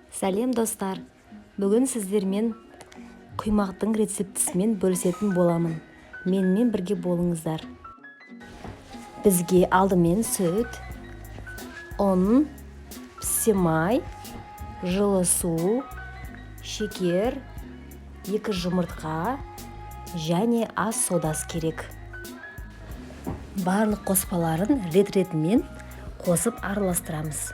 Сәлем достар, бүгін сіздермен құймақтың рецептісімен бөлісетін боламын. Менімен бірге болыңыздар. Бізге алдымен сүт, ұн, пісе май, жылы су, шекер, 2 жұмыртқа және аз содасы керек. Барлық қоспаларын рет-ретімен қосып араластырамыз.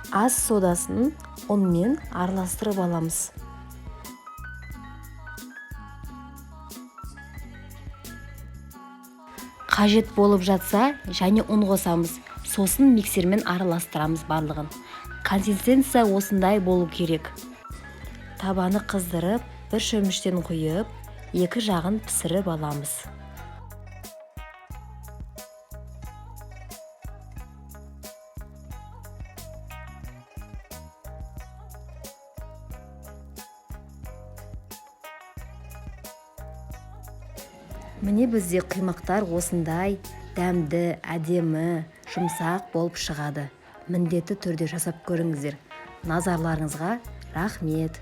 Аз содасын ұнмен араластырып аламыз. Қажет болып жатса және ұн қосамыз. Сосын миксермен араластырамыз барлығын. Консистенция осындай болу керек. Табаны қыздырып, бір шөміштен құйып, екі жағын пісіріп аламыз. Міне бізде құймақтар осындай дәмді, әдемі, жұмсақ болып шығады. Міндетті түрде жасап көріңіздер. Назарларыңызға рахмет.